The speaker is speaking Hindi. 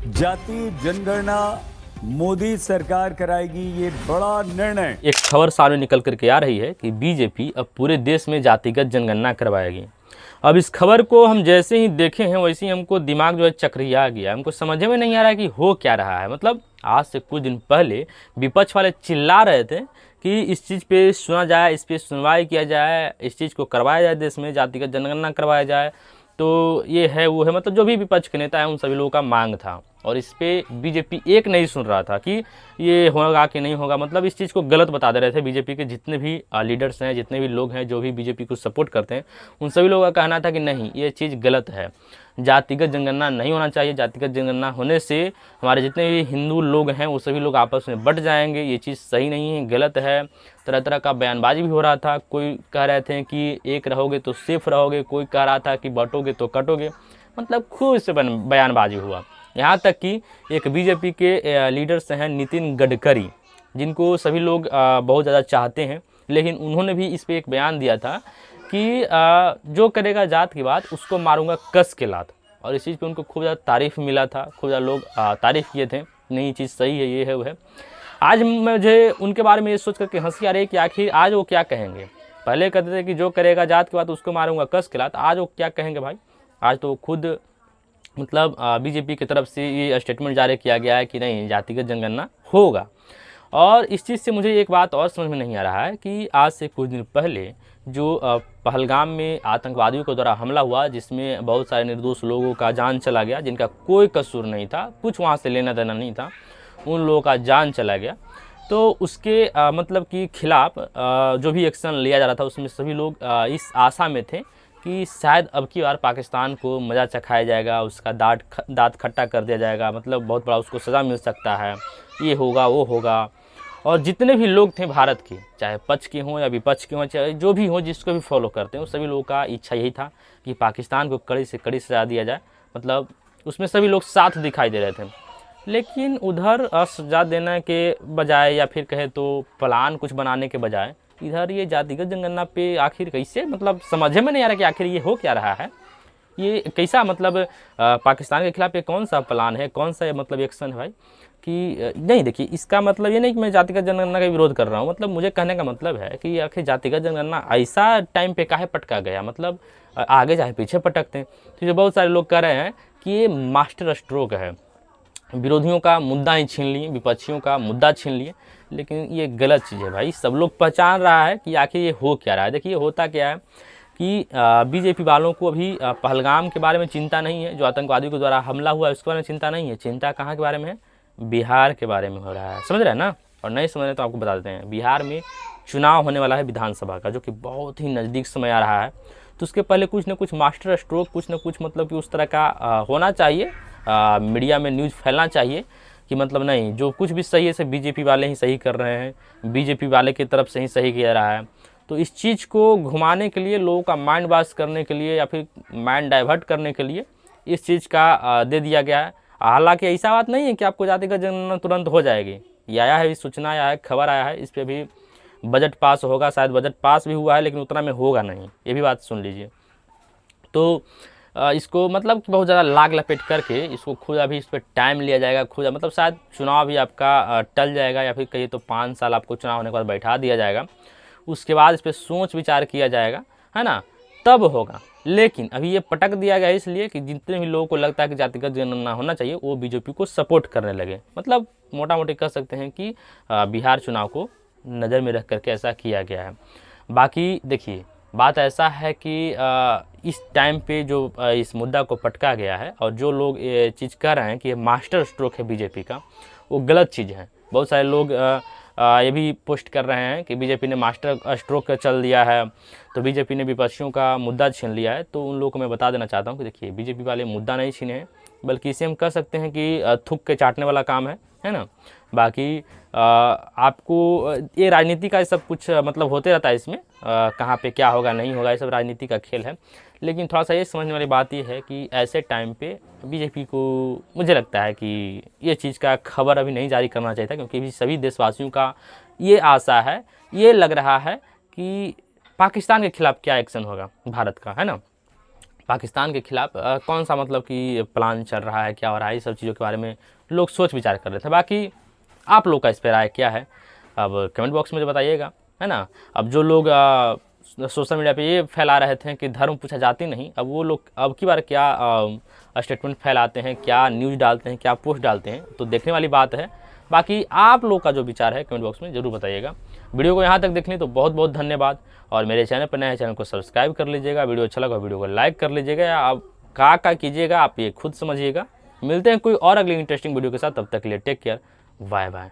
जाति जनगणना मोदी सरकार कराएगी, ये बड़ा निर्णय। एक खबर सामने निकल करके आ रही है कि बीजेपी अब पूरे देश में जातिगत जनगणना करवाएगी। अब इस खबर को हम जैसे ही देखे हैं वैसे ही हमको दिमाग जो है चकरिया गया। हमको समझ में नहीं आ रहा है कि हो क्या रहा है। मतलब आज से कुछ दिन पहले विपक्ष वाले चिल्ला रहे थे कि इस चीज़ पे सुना जाए, इस पे सुनवाई किया जाए, इस चीज़ को करवाया जाए, देश में जातिगत जनगणना करवाया जाए। तो ये है वो है, मतलब जो भी विपक्ष के नेता हैं उन सभी लोगों का मांग था और इस पे बीजेपी एक नहीं सुन रहा था कि ये होगा कि नहीं होगा। मतलब इस चीज़ को गलत बता दे रहे थे। बीजेपी के जितने भी लीडर्स हैं, जितने भी लोग हैं जो भी बीजेपी को सपोर्ट करते हैं, उन सभी लोगों का कहना था कि नहीं, ये चीज़ गलत है, जातिगत जनगणना नहीं होना चाहिए। जातिगत जनगणना होने से हमारे जितने भी हिंदू लोग हैं वो सभी लोग आपस में बट जाएंगे, ये चीज़ सही नहीं है, गलत है। तरह तरह का बयानबाजी भी हो रहा था। कोई कह रहे थे कि एक रहोगे तो सेफ रहोगे, कोई कह रहा था कि बटोगे तो कटोगे। मतलब खूब से बयानबाजी हुआ। यहाँ तक कि एक बीजेपी के लीडर्स हैं नितिन गडकरी, जिनको सभी लोग बहुत ज़्यादा चाहते हैं, लेकिन उन्होंने भी इस पे एक बयान दिया था कि जो करेगा जात की बात उसको मारूंगा कस के लात। और इस चीज़ पे उनको खूब ज़्यादा तारीफ़ मिला था, खूब ज़्यादा लोग तारीफ़ किए थे, नहीं चीज़ सही है, ये है वो है। आज मुझे उनके बारे में ये सोच करके हंसी आ रही है कि आखिर आज वो क्या कहेंगे। पहले कहते थे कि जो करेगा जात की बात उसको मारूंगा कस के लात, आज वो क्या कहेंगे भाई। आज तो खुद मतलब बीजेपी की तरफ से ये स्टेटमेंट जारी किया गया है कि नहीं, जातिगत जनगणना होगा। और इस चीज़ से मुझे एक बात और समझ में नहीं आ रहा है कि आज से कुछ दिन पहले जो पहलगाम में आतंकवादियों के द्वारा हमला हुआ, जिसमें बहुत सारे निर्दोष लोगों का जान चला गया, जिनका कोई कसूर नहीं था, कुछ वहाँ से लेना देना नहीं था, उन लोगों का जान चला गया। तो उसके मतलब कि खिलाफ जो भी एक्शन लिया जा रहा था उसमें सभी लोग इस आशा में थे कि शायद अब की बार पाकिस्तान को मज़ा चखाया जाएगा, उसका दांत खट्टा कर दिया जाएगा, मतलब बहुत बड़ा उसको सज़ा मिल सकता है, ये होगा वो होगा। और जितने भी लोग थे भारत के, चाहे पक्ष के हों या विपक्ष के हों, चाहे जो भी हों, जिसको भी फॉलो करते हैं, उस सभी लोगों का इच्छा यही था कि पाकिस्तान को कड़ी से कड़ी सज़ा दिया जाए। मतलब उसमें सभी लोग साथ दिखाई दे रहे थे। लेकिन उधर सजा देने के बजाय या फिर कहे तो प्लान कुछ बनाने के बजाय इधर ये जातिगत जनगणना पे आखिर कैसे, मतलब समझ में नहीं आ रहा कि आखिर ये हो क्या रहा है। ये कैसा मतलब पाकिस्तान के खिलाफ ये कौन सा प्लान है, कौन सा मतलब एक्शन है भाई। कि नहीं, देखिए, इसका मतलब ये नहीं कि मैं जातिगत जनगणना का विरोध कर रहा हूँ। मतलब मुझे कहने का मतलब है कि आखिर जातिगत जनगणना ऐसा टाइम पे काहे पटका गया, मतलब आगे चाहे पीछे पटकते हैं। तो जो बहुत सारे लोग कह रहे हैं कि ये मास्टर स्ट्रोक है, विरोधियों का मुद्दा ही छीन लिए, विपक्षियों का मुद्दा छीन लिए। लेकिन ये गलत चीज़ है भाई। सब लोग पहचान रहा है कि आखिर ये हो क्या रहा है। देखिए होता क्या है कि बीजेपी वालों को अभी पहलगाम के बारे में चिंता नहीं है, जो आतंकवादियों के द्वारा हमला हुआ है उसके बारे में चिंता नहीं है। चिंता कहाँ के बारे में है? बिहार के बारे में हो रहा है। समझ रहे हैं ना? और नहीं समझ रहे तो आपको बता देते हैं, बिहार में चुनाव होने वाला है विधानसभा का, जो कि बहुत ही नज़दीक समय आ रहा है। तो उसके पहले कुछ ना कुछ मास्टर स्ट्रोक, कुछ ना कुछ मतलब कि उस तरह का होना चाहिए, मीडिया में न्यूज़ फैलना चाहिए कि मतलब नहीं, जो कुछ भी सही है सिर्फ बीजेपी वाले ही सही कर रहे हैं, बीजेपी वाले की तरफ से ही सही किया रहा है। तो इस चीज़ को घुमाने के लिए, लोगों का माइंड वॉश करने के लिए या फिर माइंड डाइवर्ट करने के लिए इस चीज़ का दे दिया गया है। हालांकि ऐसा बात नहीं है कि आपको जातिगत जनगणना तुरंत हो जाएगी। ये आया है, सूचना आया है, खबर आया है, इस पर भी बजट पास होगा, शायद बजट पास भी हुआ है, लेकिन उतना में होगा नहीं, ये भी बात सुन लीजिए। तो इसको मतलब बहुत ज़्यादा लाग लपेट करके इसको खुद अभी इस पर टाइम लिया जाएगा, खुद मतलब शायद चुनाव भी आपका टल जाएगा, या फिर कहिए तो 5 साल आपको चुनाव होने के बाद बैठा दिया जाएगा। उसके बाद इस पर सोच विचार किया जाएगा, है ना, तब होगा। लेकिन अभी ये पटक दिया गया इसलिए कि जितने भी लोगों को लगता है कि जातिगत जनगणना होना चाहिए वो बीजेपी को सपोर्ट करने लगे। मतलब मोटा मोटी कह सकते हैं कि बिहार चुनाव को नज़र में रख करके ऐसा किया गया है। बाकी देखिए, बात ऐसा है कि इस टाइम पे जो इस मुद्दा को पटका गया है और जो लोग ये चीज़ कह रहे हैं कि ये मास्टर स्ट्रोक है बीजेपी का, वो गलत चीज़ है। बहुत सारे लोग ये भी पोस्ट कर रहे हैं कि बीजेपी ने मास्टर स्ट्रोक चल दिया है, तो बीजेपी ने विपक्षियों का मुद्दा छीन लिया है। तो उन लोगों को मैं बता देना चाहता हूँ कि देखिए, बीजेपी वाले मुद्दा नहीं छीने हैं, बल्कि इसे हम कह सकते हैं कि थूक के चाटने वाला काम है ना। बाकी आपको ये राजनीति का सब कुछ मतलब होते रहता है इसमें, कहाँ पे क्या होगा नहीं होगा, ये सब राजनीति का खेल है। लेकिन थोड़ा सा ये समझने वाली बात ये है कि ऐसे टाइम पे बीजेपी को मुझे लगता है कि ये चीज़ का खबर अभी नहीं जारी करना चाहिए था, क्योंकि अभी सभी देशवासियों का ये आशा है, ये लग रहा है कि पाकिस्तान के खिलाफ क्या एक्शन होगा भारत का, है ना। पाकिस्तान के खिलाफ कौन सा मतलब कि प्लान चल रहा है, क्या हो रहा है, ये सब चीज़ों के बारे में लोग सोच विचार कर रहे थे। बाकी आप लोग का इस पर राय क्या है, अब कमेंट बॉक्स में बताइएगा, है ना। अब जो लोग सोशल मीडिया पे ये फैला रहे थे कि धर्म पूछा जाति नहीं, अब वो लोग अब की बार क्या स्टेटमेंट फैलाते हैं, क्या न्यूज़ डालते हैं, क्या पोस्ट डालते हैं, तो देखने वाली बात है। बाकी आप लोग का जो विचार है कमेंट बॉक्स में ज़रूर बताइएगा। वीडियो को यहाँ तक देखने तो बहुत बहुत धन्यवाद, और मेरे चैनल पर नए हैं चैनल को सब्सक्राइब कर लीजिएगा। वीडियो अच्छा लगा वीडियो को लाइक कर लीजिएगा, या आप क्या कीजिएगा आप ये खुद समझिएगा। मिलते हैं कोई और अगली इंटरेस्टिंग वीडियो के साथ, तब तक के लिए टेक केयर, बाय बाय।